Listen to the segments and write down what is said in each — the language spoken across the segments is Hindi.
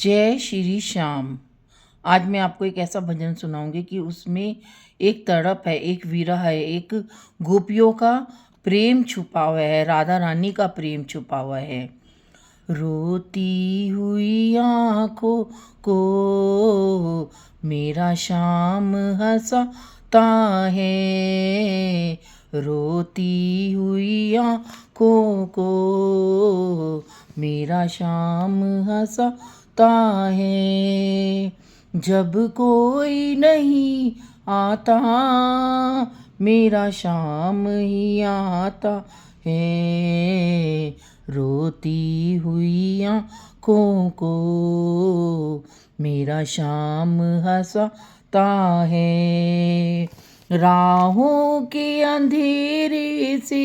जय श्री श्याम। आज मैं आपको एक ऐसा भजन सुनाऊंगी कि उसमें एक तड़प है, एक विरह है, एक गोपियों का प्रेम छुपा हुआ है, राधा रानी का प्रेम छुपा हुआ है। रोती हुई आँखों को मेरा श्याम हंसाता है, रोती हुई आँखों को मेरा श्याम हंसाता है। जब कोई नहीं आता मेरा श्याम ही आता है, रोती हुई आँखों को मेरा श्याम हंसाता है। राहों के अंधेरे से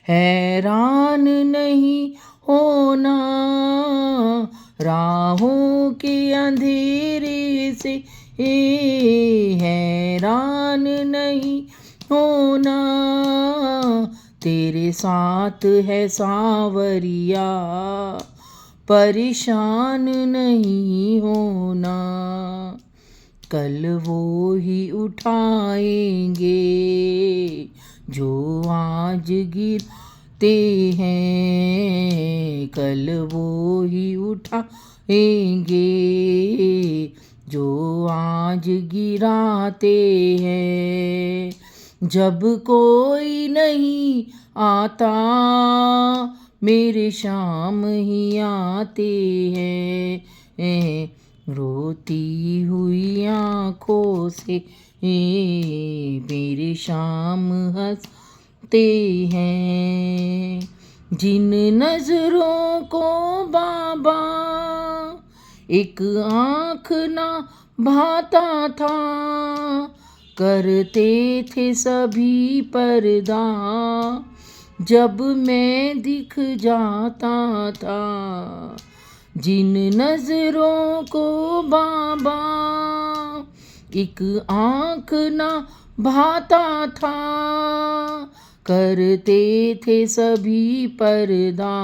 हैरान नहीं होना, राहों के अंधेरे से हैरान नहीं होना, तेरे साथ है सांवरिया परेशान नहीं होना। कल वो ही उठाएंगे जो आज गिरते हैं, कल वो ही उठाएंगे जो आज गिराते हैं। जब कोई नहीं आता मेरे श्याम ही आते हैं, रोती हुई आँखों से मेरे श्याम हंसते हैं। जिन नजरों को बाबा एक आँख ना भाता था, करते थे सभी पर्दा जब मैं दिख जाता था। जिन नजरों को बाबा एक आँख ना भाता था, करते थे सभी पर्दा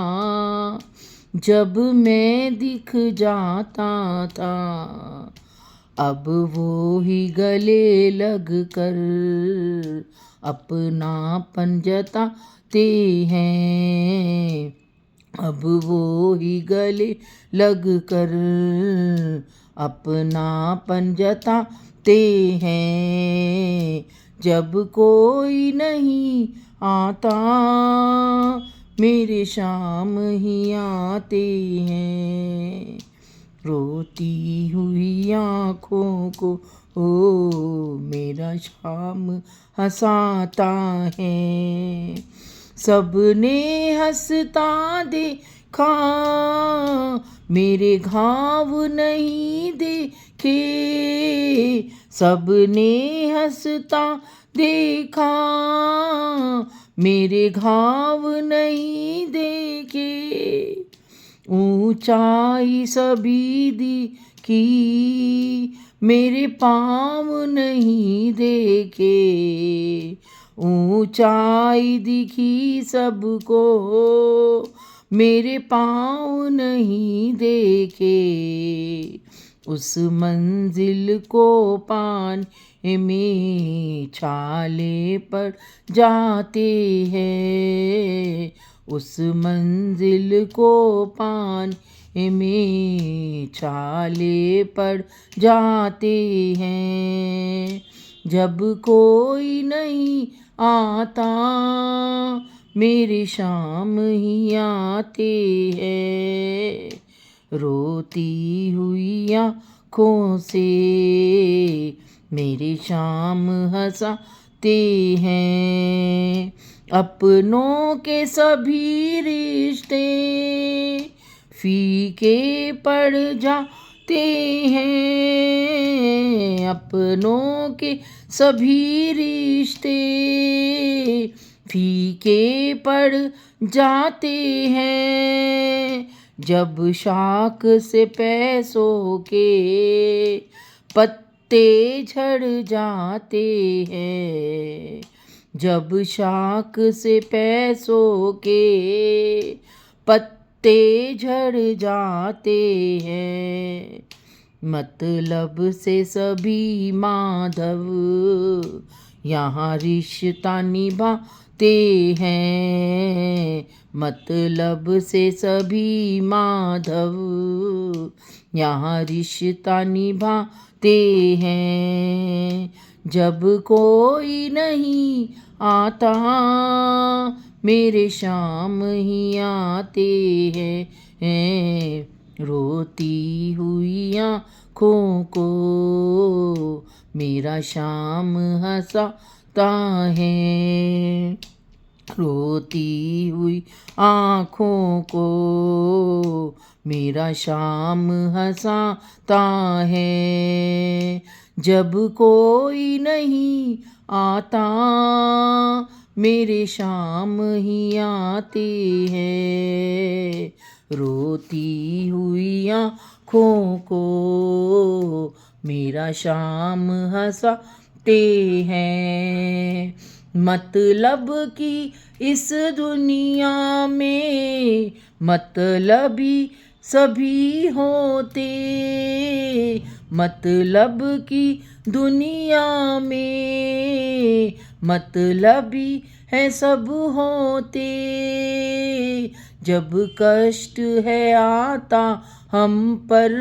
जब मैं दिख जाता था। अब वो ही गले लग कर अपनापन जताते हैं, अब वो ही गले लग कर अपनापन जताते हैं। जब कोई नहीं आता मेरे श्याम ही आते हैं, रोती हुई आँखों को ओ मेरा श्याम हंसाता है। सबने हंसता देखा मेरे घाव नहीं देखे, सबने हंसता देखा मेरे घाव नहीं देखे। ऊंचाई सभी दिखी मेरे पाँव नहीं देखे, ऊंचाई दिखी सबको मेरे पाँव नहीं देखे। उस मंजिल को पाने में छाले पड़ जाते हैं, उस मंजिल को पाने में छाले पड़ जाते हैं। जब कोई नहीं आता मेरे श्याम ही आते हैं, रोती हुई आँखों से मेरे श्याम हंसाते हैं। अपनों के सभी रिश्ते फीके पड़ जाते हैं, अपनों के सभी रिश्ते फीके पड़ जाते हैं। जब शाख से पैसों के पत्ते झड़ जाते हैं, जब शाख से पैसों के पत्ते ते झड़ जाते हैं। मतलब से सभी माधव यहाँ रिश्ता निभाते हैं। मतलब से सभी माधव यहाँ रिश्ता निभाते हैं। जब कोई नहीं आता मेरे शाम ही आते हैं। रोती हुई आँखों को मेरा शाम हंसाता है। रोती हुई आँखों को मेरा शाम हंसाता है। जब कोई नहीं आता मेरे शाम ही आते हैं। रोती हुई आँखों को मेरा शाम हंसाते हैं। मतलब की इस दुनिया में मतलबी सभी होते। मतलब की दुनिया में मतलबी है सब होते। जब कष्ट है आता हम पर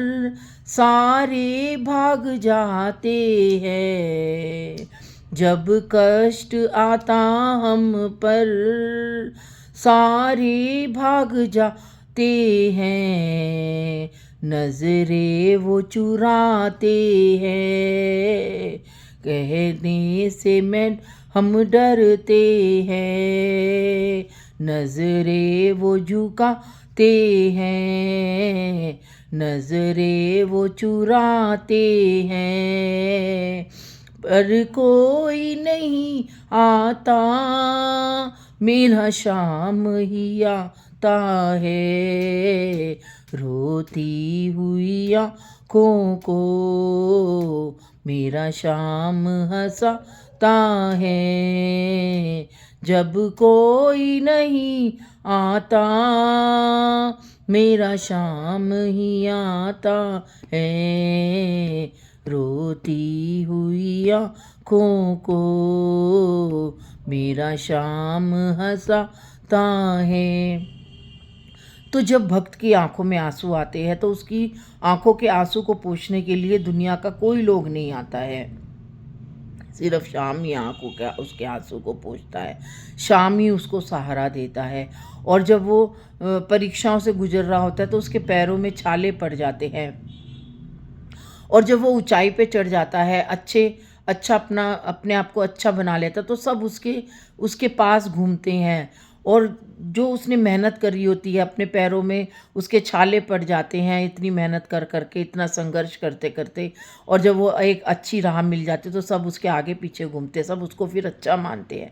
सारे भाग जाते हैं। जब कष्ट आता हम पर सारे भाग जाते हैं। नजरे वो चुराते हैं कहने से हम डरते हैं। नजरे वो झुकाते हैं। नजरे वो चुराते हैं। पर कोई नहीं आता मेरा शाम ही आता है। रोती हुई आँखों को मेरा शाम हंसाता है। जब कोई नहीं आता मेरा शाम ही आता है। रोती हुई आँखों को मेरा शाम हंसाता है। तो जब भक्त की आंखों में आंसू आते हैं तो उसकी आंखों के आंसू को पोंछने के लिए दुनिया का कोई लोग नहीं आता है। सिर्फ शाम ही आंखों के उसके आंसू को पोंछता है। शाम ही उसको सहारा देता है। और जब वो परीक्षाओं से गुजर रहा होता है तो उसके पैरों में छाले पड़ जाते हैं। और जब वो ऊंचाई पे चढ़ जाता है अच्छा अपने आप को अच्छा बना लेता तो सब उसके पास घूमते हैं। और जो उसने मेहनत करी होती है अपने पैरों में उसके छाले पड़ जाते हैं इतनी मेहनत कर करके इतना संघर्ष करते करते। और जब वो एक अच्छी राह मिल जाती तो सब उसके आगे पीछे घूमते, सब उसको फिर अच्छा मानते हैं।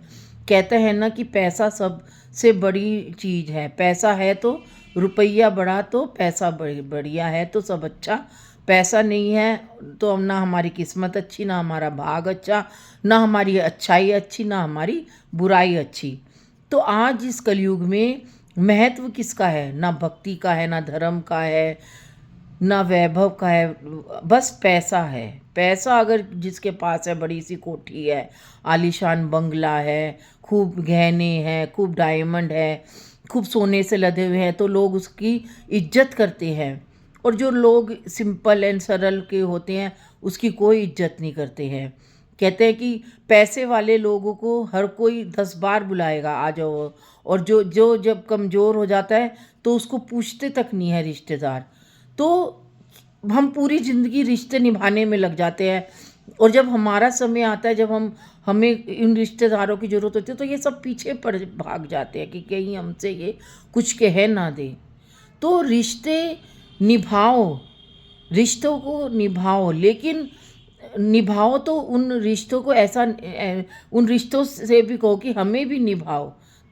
कहते हैं ना कि पैसा सबसे बड़ी चीज़ है। पैसा है तो रुपया बड़ा तो पैसा बढ़िया है तो सब अच्छा। पैसा नहीं है तो ना हमारी किस्मत अच्छी, ना हमारा भाग अच्छा, ना हमारी अच्छाई अच्छी, ना हमारी बुराई अच्छी। तो आज इस कलयुग में महत्व किसका है? ना भक्ति का है, ना धर्म का है, ना वैभव का है, बस पैसा है। पैसा अगर जिसके पास है, बड़ी सी कोठी है, आलीशान बंगला है, खूब गहने हैं, खूब डायमंड है, खूब सोने से लदे हुए हैं तो लोग उसकी इज्जत करते हैं। और जो लोग सिंपल एंड सरल के होते हैं उसकी कोई इज्जत नहीं करते हैं। कहते हैं कि पैसे वाले लोगों को हर कोई 10 बार बुलाएगा आ जाओ। और जो जो जब कमज़ोर हो जाता है तो उसको पूछते तक नहीं है रिश्तेदार। तो हम पूरी ज़िंदगी रिश्ते निभाने में लग जाते हैं। और जब हमारा समय आता है, जब हमें इन रिश्तेदारों की ज़रूरत होती है तो ये सब पीछे पड़ भाग जाते हैं कि कहीं हमसे ये कुछ कह ना दे। तो रिश्ते निभाओ, रिश्तों को निभाओ, लेकिन निभाओ तो उन रिश्तों को ऐसा उन रिश्तों से भी कहो कि हमें भी निभाओ।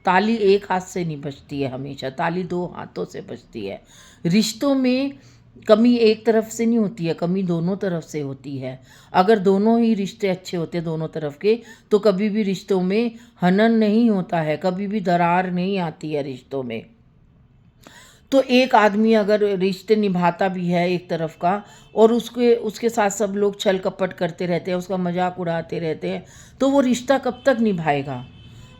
ताली एक हाथ से नहीं बजती है हमेशा, ताली 2 हाथों से बजती है। रिश्तों में कमी एक तरफ से नहीं होती है, कमी दोनों तरफ से होती है। अगर दोनों ही रिश्ते अच्छे होते दोनों तरफ के तो कभी भी रिश्तों में हनन नहीं होता है, कभी भी दरार नहीं आती है रिश्तों में। तो एक आदमी अगर रिश्ते निभाता भी है एक तरफ का, और उसके उसके साथ सब लोग छल कपट करते रहते हैं, उसका मजाक उड़ाते रहते हैं, तो वो रिश्ता कब तक निभाएगा?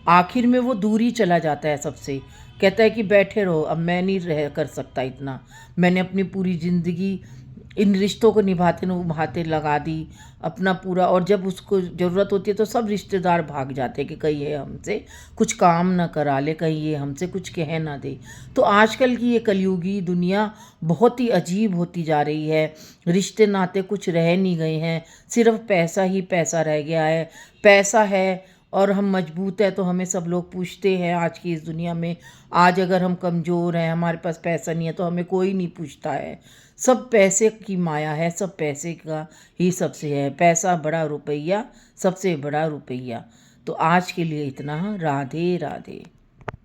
आखिर में वो दूर ही चला जाता है सबसे। कहता है कि बैठे रहो, अब मैं नहीं रह कर सकता इतना। मैंने अपनी पूरी ज़िंदगी इन रिश्तों को निभाते लगा दी अपना पूरा, और जब उसको ज़रूरत होती है तो सब रिश्तेदार भाग जाते हैं कि कहीं ये हमसे कुछ काम ना करा ले, कहीं ये हमसे कुछ कह ना दे। तो आजकल की ये कलयुगी दुनिया बहुत ही अजीब होती जा रही है। रिश्ते नाते कुछ रह नहीं गए हैं, सिर्फ पैसा ही पैसा रह गया है। पैसा है और हम मजबूत है तो हमें सब लोग पूछते हैं आज की इस दुनिया में। आज अगर हम कमज़ोर हैं, हमारे पास पैसा नहीं है, तो हमें कोई नहीं पूछता है। सब पैसे की माया है, सब पैसे का ही सबसे है। पैसा बड़ा, रुपया सबसे बड़ा रुपया। तो आज के लिए इतना। राधे राधे।